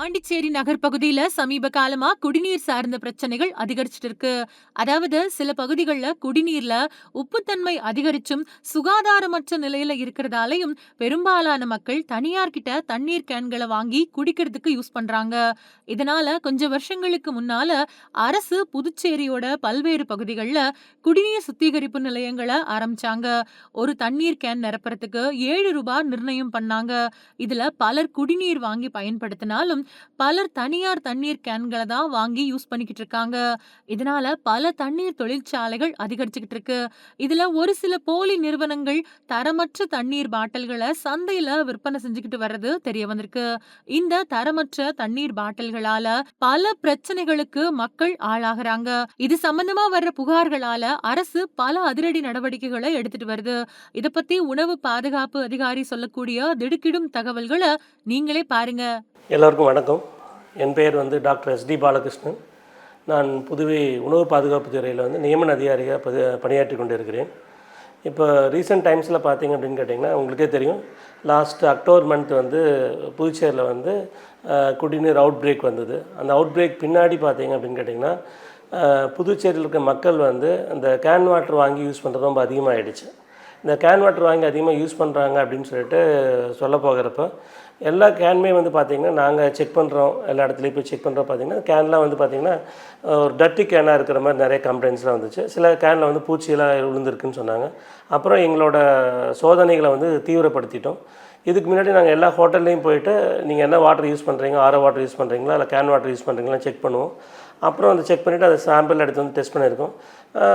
பாண்டிச்சேரி நகர் பகுதியில சமீப காலமா குடிநீர் சார்ந்த பிரச்சனைகள் அதிகரிச்சிட்டு இருக்கு. அதாவது சில பகுதிகள்ல குடிநீர்ல உப்புத்தன்மை அதிகரிச்சும் சுகாதாரமற்ற நிலையில இருக்கிறதாலையும் பெரும்பாலான மக்கள் தனியார் கிட்ட தண்ணீர் கேன்களை வாங்கி குடிக்கிறதுக்கு யூஸ் பண்றாங்க. இதனால கொஞ்சம் வருஷங்களுக்கு முன்னால அரசு புதுச்சேரியோட பல்வேறு பகுதிகள்ல குடிநீர் சுத்திகரிப்பு நிலையங்களை ஆரம்பிச்சாங்க. ஒரு தண்ணீர் கேன் நிரப்புறதுக்கு ரூபாய் நிர்ணயம் பண்ணாங்க. இதுல பலர் குடிநீர் வாங்கி பயன்படுத்தினாலும் பலர் தனியார் தண்ணீர் கேன்களை தான் வாங்கி யூஸ் பண்ணிக்கிட்டு இருக்காங்க. இதனால பல தண்ணீர் தொழிற்சாலைகள் அதிகரிச்சுக்கிட்டு இருக்கு. இதுல ஒரு சில போலி நிறுவனங்கள் தரமற்ற தண்ணீர் பாட்டில்களை சந்தையில விற்பனை செஞ்சுக்கிட்டு வர்றது தெரிய வந்திருக்கு. இந்த தரமற்ற தண்ணீர் பாட்டில்களால பல பிரச்சனைகளுக்கு மக்கள் ஆளாகிறாங்க. இது சம்பந்தமா வர்ற புகார்களால அரசு பல அதிரடி நடவடிக்கைகளை எடுத்துட்டு வருது. இத பத்தி உணவு பாதுகாப்பு அதிகாரி சொல்லக்கூடிய திடுக்கிடும் தகவல்களை நீங்களே பாருங்க. எல்லோருக்கும் வணக்கம். என் பெயர் டாக்டர் எஸ்டி பாலகிருஷ்ணன். நான் புதுவை உணவு பாதுகாப்பு துறையில் நியமன அதிகாரியாக பணியாற்றி கொண்டு இருக்கிறேன். இப்போ ரீசெண்ட் டைம்ஸில் பார்த்தீங்க அப்படின்னு கேட்டிங்கன்னா உங்களுக்கே தெரியும், லாஸ்ட் அக்டோபர் மந்த் புதுச்சேரியில் குடிநீர் அவுட் பிரேக் வந்தது. அந்த அவுட் பிரேக் பின்னாடி பார்த்தீங்க அப்படின்னு கேட்டிங்கன்னா புதுச்சேரியில் இருக்க மக்கள் அந்த கேன் வாட்டர் வாங்கி யூஸ் பண்ணுறது ரொம்ப அதிகமாகிடுச்சு. இந்த கேன் வாட்டர் வாங்கி அதிகமாக யூஸ் பண்ணுறாங்க அப்படின்னு சொல்லிட்டு சொல்ல போகிறப்ப எல்லா கேனுமே பார்த்திங்கன்னா நாங்கள் செக் பண்ணுறோம், எல்லா இடத்துலையும் போய் செக் பண்ணுறோம். பார்த்திங்கன்னா கேன்லாம் பார்த்திங்கன்னா ஒரு டர்ட்டி கேனாக இருக்கிற மாதிரி நிறைய கம்ப்ளைண்ட்ஸ்லாம் வந்துச்சு. சில கேனில் பூச்சியெல்லாம் விழுந்திருக்குன்னு சொன்னாங்க. அப்புறம் எங்களோட சோதனைகளை தீவிரப்படுத்திட்டோம். இதுக்கு முன்னாடி நாங்கள் எல்லா ஹோட்டல்லையும் போயிட்டு நீங்கள் என்ன வாட்டர் யூஸ் பண்ணுறீங்க, ஆரோ வாட்டர் யூஸ் பண்ணுறீங்களா இல்லை கேன் வாட்டர் யூஸ் பண்ணுறீங்களா செக் பண்ணுவோம். அப்புறம் செக் பண்ணிவிட்டு அதை சாம்பிள் எடுத்து டெஸ்ட் பண்ணியிருக்கோம்.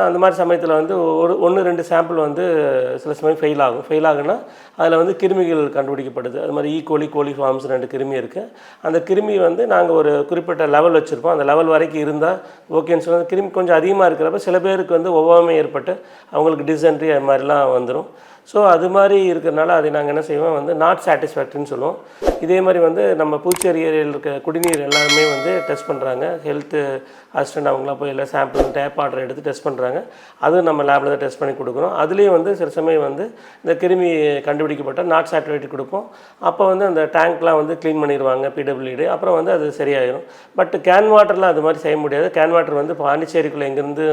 அந்த மாதிரி சமயத்தில் ஒரு 1-2 சாம்பிள் சில சமயம் ஃபெயில் ஆகுன்னா அதில் கிருமிகள் கண்டுபிடிக்கப்படுது. அது மாதிரி கோலி ஃபார்ம்ஸ் 2 கிருமி இருக்குது. அந்த கிருமி நாங்கள் ஒரு குறிப்பிட்ட லெவல் வச்சுருப்போம். அந்த லெவல் வரைக்கும் இருந்தால் ஓகேன்னு சொல்லி கிருமி கொஞ்சம் அதிகமாக இருக்கிறப்ப சில பேருக்கு ஒவ்வாமை ஏற்பட்டு அவங்களுக்கு டிசென்ட்ரி அது மாதிரிலாம் வந்துடும். ஸோ அது மாதிரி இருக்கிறனால அதை நாங்கள் என்ன செய்வோம், நாட் சாட்டிஸ்ஃபேக்டரின்னு சொல்லுவோம். இதே மாதிரி நம்ம புதுச்சேரி ஏரியாவில் இருக்க குடிநீர் எல்லாருமே டெஸ்ட் பண்ணுறாங்க. ஹெல்த்து அசிஸ்டன்ட் அவங்களாம் போய் எல்லாம் சாம்பிள் டேப் ஆர்டர் எடுத்து டெஸ்ட் பண்ணுறாங்க. அதுவும் நம்ம லேபில் தான் டெஸ்ட் பண்ணி கொடுக்குறோம். அதுலேயும் சில சமயம் இந்த கிருமி கண்டுபிடிக்கப்பட்டால் நாட் சாட்டிஸ்ஃபேக்டரி கொடுப்போம். அப்போ அந்த டேங்க்லாம் க்ளீன் பண்ணிடுவாங்க பிடபிள்யூடி. அப்புறம் அது சரியாயிடும். பட் கேன் வாட்டர்லாம் அது மாதிரி செய்ய முடியாது. கேன் வாட்டர் பாண்டிச்சேரிக்குள்ளே எங்கேருந்து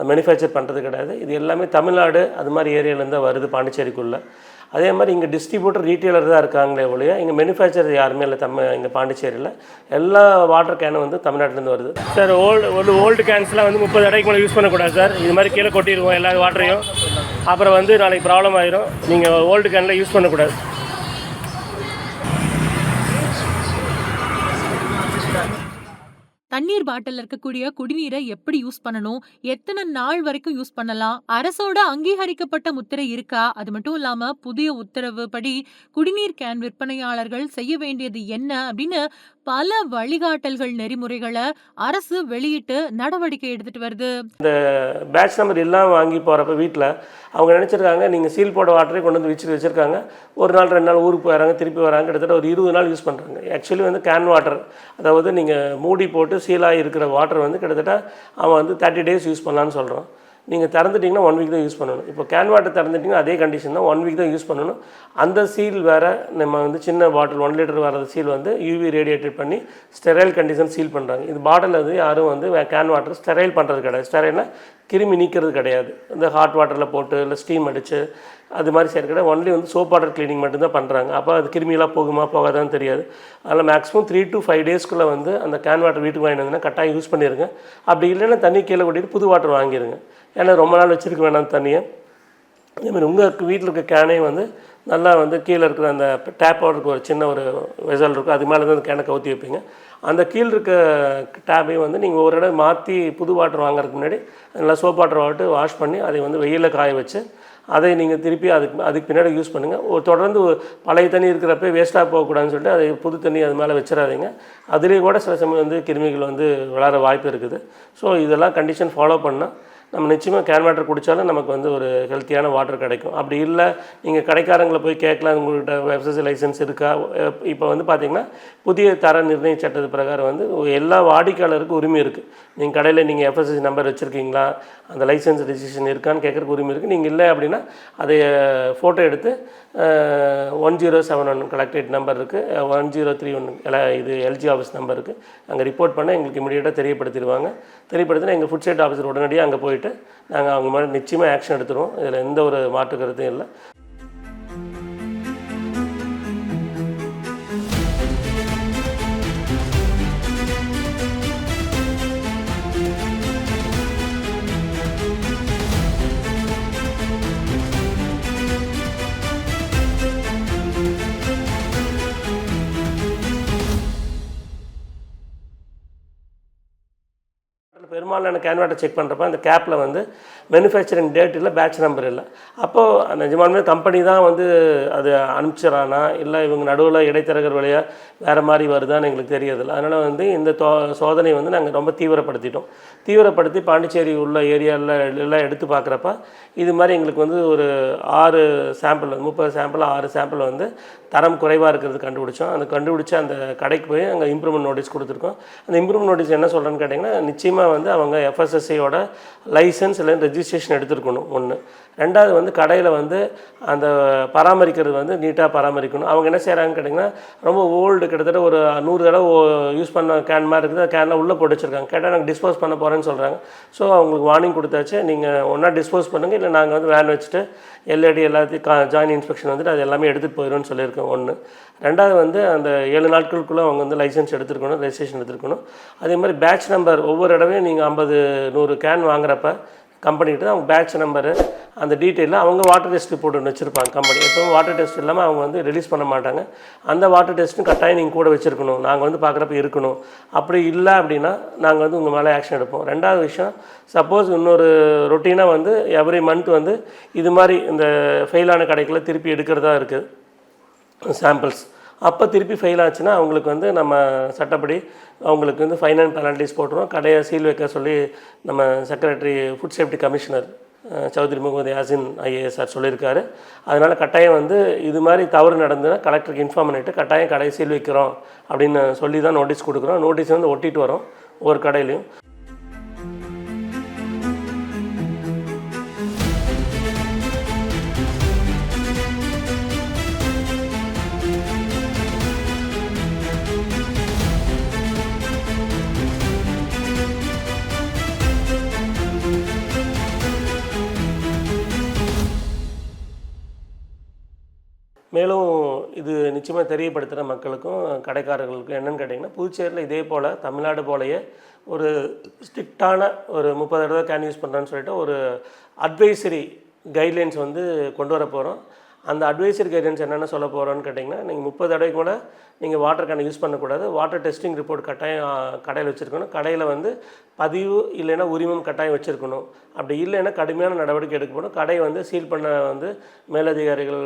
மேனுஃபேக்சர் பண்ணுறது கிடையாது. இது எல்லாமே தமிழ்நாடு அது மாதிரி ஏரியாவிலேருந்து வருது பாண்டிச்சேரிக்குள்ளே. அதே மாதிரி இங்கே டிஸ்ட்ரிபியூட்டர் ரீட்டெயிலர் தான் இருக்காங்களே ஒழிய இங்கே மேனுஃபேக்சர் யாருமே இல்லை. இங்கே பாண்டிச்சேரியில் எல்லா வாட்டர் கேனும் தமிழ்நாட்டிலேருந்து வருது. சார் ஓல்டு கேன்ஸ்லாம் 30 அடைக்கு மேலே யூஸ் பண்ணக்கூடாது சார். இது மாதிரி கீழே கொட்டிடுவோம் எல்லா வாட்டரையும். அப்புறம் நாளைக்கு ப்ராப்ளம் ஆயிரும். நீங்கள் ஓல்டு கேனில் யூஸ் பண்ணக்கூடாது. தண்ணீர் பாட்டில் இருக்கக்கூடிய குடிநீரை எப்படி யூஸ் பண்ணணும், எத்தனை நாள் வரைக்கும் யூஸ் பண்ணலாம், அரசோட அங்கீகரிக்கப்பட்ட முத்திரை இருக்கா, அது மட்டும் இல்லாம புதிய உத்தரவு படி குடிநீர் கேன் விற்பனையாளர்கள் செய்ய வேண்டியது என்ன அப்படின்னு பல வழிகாட்டல்கள் நெறிமுறைகளை அரசு வெளியிட்டு நடவடிக்கை எடுத்துட்டு வருது. இந்த பேட்ச் நம்பர் எல்லாம் வாங்கி போகிறப்ப வீட்டில் அவங்க நினச்சிருக்காங்க நீங்கள் சீல் போட வாட்டரே கொண்டு வச்சுருக்காங்க. ஒரு நாள் 2 நாள் ஊருக்கு போகிறாங்க, திருப்பி வராங்க, கிட்டத்தட்ட ஒரு 20 நாள் யூஸ் பண்ணுறாங்க. ஆக்சுவலி கேன் வாட்டர், அதாவது நீங்கள் மூடி போட்டு சீலாக இருக்கிற வாட்டர் கிட்டத்தட்ட அவன் 30 டேஸ் யூஸ் பண்ணலான்னு சொல்கிறான். நீங்கள் திறந்துட்டிங்கன்னா 1 வீக் தான் யூஸ் பண்ணணும். இப்போ கேன் வாட்டர் திறந்துட்டிங்கன்னா அதே கண்டிஷன் தான், 1 வீக் தான் யூஸ் பண்ணணும். அந்த சீல் வேறு நம்ம சின்ன பாட்டில் 1 லிட்டர் வர சீல் யூவி ரேடியேட்டட் பண்ணி ஸ்டெரைல் கண்டிஷன் சீல் பண்ணுறாங்க. இது பாட்டில் யாரும் கேன் வாட்டர் ஸ்டெரைல் பண்ணுறது கிடையாது. ஸ்டெரைல்னால் கிருமி நீக்கிறது கிடையாது. இந்த ஹாட் வாட்டரில் போட்டு இல்லை ஸ்டீம் அடித்து அது மாதிரி செய்கிறது கிடையாது. ஒன்லி சோப் வாட்டர் க்ளீனிங் மட்டும்தான் பண்ணுறாங்க. அப்போ அது கிருமியெல்லாம் போகுமா போகாதான்னு தெரியாது. அதில் மேக்ஸிமம் 3 to 5 டேஸ்க்குள்ளே அந்த கேன் வாட்டர் வீட்டுக்கு வாங்கிட்டு வந்தீங்கன்னா கட்டாயம் யூஸ் பண்ணிடுங்க. அப்படி இல்லைன்னா தண்ணி கீழே கொட்டிட்டு புது வாட்டர் வாங்கிடுங்க. ஏன்னா ரொம்ப நாள் வச்சுருக்க வேணாம் தண்ணியை. அதேமாதிரி உங்கள் வீட்டில் இருக்க கேனே நல்லா கீழே இருக்கிற அந்த டேப் வாட்டருக்கு ஒரு சின்ன ஒரு வெசல் இருக்கும், அது மேலே அந்த கேனை கவுத்தி வைப்பீங்க. அந்த கீழ் இருக்க டேப்பையும் வந்து நீங்கள் ஒரு இடம் மாற்றி புது வாட்டர் வாங்குறதுக்கு முன்னாடி நல்லா சோப் வாட்டர் வாஷ் பண்ணி அதை வந்து வெயிலில் காய வச்சு அதை நீங்கள் திருப்பி அதுக்கு பின்னாடி யூஸ் பண்ணுங்கள். தொடர்ந்து பழைய தண்ணி இருக்கிறப்ப வேஸ்ட்டாக போகக்கூடாதுன்னு சொல்லிட்டு அதை புது தண்ணி அது மேலே வச்சிடாதீங்க. அதுலேயே கூட சில சமயம் வந்து கிருமிகள் வந்து வளர வாய்ப்பு இருக்குது. ஸோ இதெல்லாம் கண்டிஷன் ஃபாலோ பண்ணால் நம்ம நிச்சயமாக கேன் வாட்டர் குடித்தாலும் நமக்கு வந்து ஒரு ஹெல்த்தியான வாட்டர் கிடைக்கும். அப்படி இல்லை நீங்கள் கடைக்காரங்களை போய் கேட்கலாம், உங்கள்கிட்ட எஃப்எஸ்எஸ்ஐ லைசன்ஸ் இருக்கா. இப்போ வந்து பார்த்திங்கன்னா புதிய தர நிர்ணய சட்டத்து பிரகாரம் வந்து எல்லா வாடிக்கையாளருக்கும் உரிமை இருக்குது. நீங்கள் கடையில் நீங்கள் எஃப்எஸ்எஸ்ஐ நம்பர் வச்சுருக்கீங்களா, அந்த லைசன்ஸ் ரெஜிஸ்ட்ரேஷன் இருக்கான்னு கேட்குறக்கு உரிமை இருக்குது. நீங்கள் இல்லை அப்படின்னா அதை ஃபோட்டோ எடுத்து 1071 கலெக்டரேட் நம்பர் இருக்குது, 1031 இது எல்ஜி ஆஃபீஸ் நம்பர் இருக்குது, அங்கே ரிப்போர்ட் பண்ண எங்களுக்கு இமீடியட்டாக தெரியப்படுத்திடுவாங்க. தெரியப்படுத்தினா எங்கள் ஃபுட் சேஃப்டி ஆஃபீஸர் உடனடியாக அங்கே போயிட்டு நாங்கள் அவங்க மேலே நிச்சயமாக ஆக்ஷன் எடுத்துருவோம். இதில் எந்த ஒரு மாற்று கருத்தும் இல்லை. பெரும்பாலான கேன் வாட்டர் செக் பண்ணுறப்ப அந்த கேப்பில் வந்து மேனுஃபேக்சரிங் டேட் இல்லை, பேட்ச் நம்பர் இல்லை. அப்போது நிஜமாலுமே கம்பெனி தான் வந்து அது அனுப்பிச்சிடறானா இல்லை இவங்க நடுவில் இடைத்தரகர் வழியாக வேறு மாதிரி வருதான்னு எங்களுக்கு தெரியறதில்லை. அதனால் வந்து இந்த சோதனை வந்து நாங்கள் ரொம்ப தீவிரப்படுத்தி பாண்டிச்சேரி உள்ள ஏரியாவில் எல்லாம் எடுத்து பார்க்குறப்ப இது மாதிரி எங்களுக்கு வந்து ஒரு 6 சாம்பிள் 30 சாம்பிள் 6 சாம்பிள் வந்து தரம் குறைவாக இருக்கிறது கண்டுபிடிச்சோம். அந்த கண்டுபிடிச்ச அந்த கடைக்கு போய் அங்கே இம்ப்ரூவ்மெண்ட் நோட்டீஸ் கொடுத்துருக்கோம். அந்த இம்ப்ரூவ்மெண்ட் நோட்டீஸ் என்ன சொல்கிறேன்னு கேட்டிங்கன்னா, நிச்சயமாக வந்து அவங்க எஃப்எஸ்எஸ்ஐயோட லைசன்ஸ் இல்லை ரெஜிஸ்ட்ரேஷன் எடுத்துருக்கணும் ஒன்று. ரெண்டாவது வந்து கடையில் வந்து அந்த பராமரிக்கிறது வந்து நீட்டாக பராமரிக்கணும். அவங்க என்ன செய்கிறாங்கன்னு கேட்டிங்கன்னா, ரொம்ப ஓல்டு கிட்டத்தட்ட ஒரு 100 தடவை யூஸ் பண்ண கேன் மாதிரி இருக்குது, கேனில் உள்ளே போட்டு வச்சுருக்காங்க. கேட்டால் நாங்கள் டிஸ்போஸ் பண்ண போகிறேன்னு சொல்கிறாங்க. ஸோ அவங்களுக்கு வார்னிங் கொடுத்தாச்சு, நீங்கள் ஒன்றா டிஸ்போஸ் பண்ணுங்கள், இல்லை நாங்கள் வந்து வேன் வச்சுட்டு எல்ஐடி எல்லாத்தையும் ஜாயின் இன்ஸ்பெக்ஷன் வந்துட்டு அது எல்லாமே எடுத்துகிட்டு போயிடும்னு சொல்லியிருக்கோம் ஒன்று. ரெண்டாவது வந்து அந்த 7 நாட்களுக்குள்ளே அவங்க வந்து லைசன்ஸ் எடுத்துருக்கணும், ரெஜிஸ்ட்ரேஷன் எடுத்துருக்கணும். அதே மாதிரி பேட்ச் நம்பர் ஒவ்வொரு இடமே நீங்கள் 50-100 கேன் வாங்குறப்ப கம்பெனிகிட்ட தான் அவங்க பேட்ச் நம்பரு அந்த டீட்டெயிலில் அவங்க வாட்டர் டெஸ்ட் ரிப்போர்ட் ஒன்று வச்சுருப்பாங்க கம்பெனி. எப்போவும் வாட்டர் டெஸ்ட் இல்லாமல் அவங்க வந்து ரிலீஸ் பண்ண மாட்டாங்க. அந்த வாட்டர் டெஸ்ட்டும் கட்டாயம் நீங்கள் கூட வச்சுருக்கணும், நாங்கள் வந்து பார்க்குறப்ப இருக்கணும். அப்படி இல்லை அப்படின்னா நாங்கள் வந்து உங்கள் மேலே ஆக்ஷன் எடுப்போம். ரெண்டாவது விஷயம், சப்போஸ் இன்னொரு ரொட்டீனாக வந்து எவ்ரி மந்த் வந்து இது மாதிரி இந்த ஃபெயிலான கடைக்குள்ளே திருப்பி எடுக்கிறதா இருக்குது சாம்பிள்ஸ். அப்போ திருப்பி ஃபெயில் ஆச்சுன்னா அவங்களுக்கு வந்து நம்ம சட்டப்படி அவங்களுக்கு வந்து ஃபைன் அண்ட் பெனால்ட்டிஸ் போட்டுருவோம். கடையை சீல் வைக்க சொல்லி நம்ம secretary food safety commissioner Chowdhury Mohammed Yasin IAS sir சொல்லியிருக்காரு. அதனால் கட்டாயம் வந்து இது மாதிரி தவறு நடந்ததுன்னா கலெக்டருக்கு இன்ஃபார்ம் பண்ணிவிட்டு கட்டாயம் கடையை சீல் வைக்கிறோம் அப்படின்னு சொல்லி தான் நோட்டீஸ் கொடுக்குறோம். நோட்டீஸ் வந்து ஒட்டிட்டு வரோம் ஒவ்வொரு கடையிலையும். மேலும் இது நிச்சயமாக தெரியப்படுத்துகிற மக்களுக்கும் கடைக்காரர்களுக்கும் என்னென்னு கேட்டிங்கன்னா, புதுச்சேரியில் இதே போல் தமிழ்நாடு போலையே ஒரு ஸ்ட்ரிக்டான ஒரு 30 தடவை கேன் யூஸ் பண்ணுறேன்னு சொல்லிட்டு ஒரு அட்வைசரி கைட்லைன்ஸ் வந்து கொண்டு வர போகிறோம். அந்த அட்வைசரி கைட்லைன்ஸ் என்னென்ன சொல்ல போகிறோன்னு கேட்டிங்கன்னா, நீங்கள் 30 தடவைக்கு கூட நீங்கள் வாட்டர் கேனை யூஸ் பண்ணக்கூடாது. வாட்டர் டெஸ்டிங் ரிப்போர்ட் கட்டாயம் கடையில் வச்சுருக்கணும். கடையில் வந்து பதிவு இல்லைன்னா உரிமம் கட்டாயம் வச்சுருக்கணும். அப்படி இல்லைன்னா கடுமையான நடவடிக்கை எடுக்கப்படும். கடையை வந்து சீல் பண்ண வந்து மேலதிகாரிகள்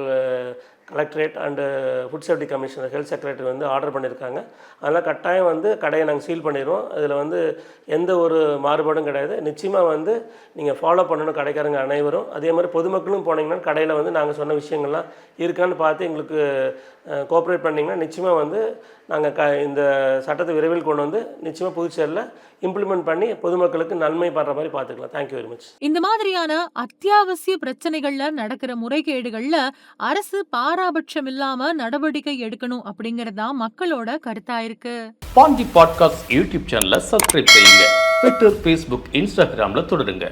collectorate and food safety commissioner health secretary வந்து ஆர்டர் பண்ணியிருக்காங்க. அதனால் கட்டாயம் வந்து கடையை நாங்கள் சீல் பண்ணிடுவோம். அதில் வந்து எந்த ஒரு மாறுபாடும் கிடையாது. நிச்சயமாக வந்து நீங்கள் ஃபாலோ பண்ணணும் கடைக்காரங்க அனைவரும். அதே மாதிரி பொதுமக்களும் போனீங்கன்னா கடையில் வந்து நாங்கள் சொன்ன விஷயங்கள்லாம் இருக்கான்னு பார்த்து எங்களுக்கு கோஆப்ரேட் பண்ணிங்கன்னா நிச்சயமாக வந்து நாங்கள் இந்த சட்டத்தை விரைவில் கொண்டு வந்து நிச்சயமாக புதுச்சேரியில் இம்ப்ளிமெண்ட் பண்ணி பொதுமக்களுக்கு நன்மை பண்ற மாதிரி பார்த்துக்கலாம். Thank you very much. இந்த மாதிரியான அத்தியாவசிய பிரச்சனைகள்ல நடக்கிற முறைகேடுகள்ல அரசு பாராபட்சம் இல்லாம நடவடிக்கை எடுக்கணும் அப்படிங்கறதா மக்களோட கருத்தா இருக்கு. பாண்டி பாட்காஸ்ட் யூடியூப் சேனலை சப்ஸ்கிரைப் செய்யுங்க. ட்விட்டர், ஃபேஸ்புக், இன்ஸ்டாகிராம்ல தொடருங்க.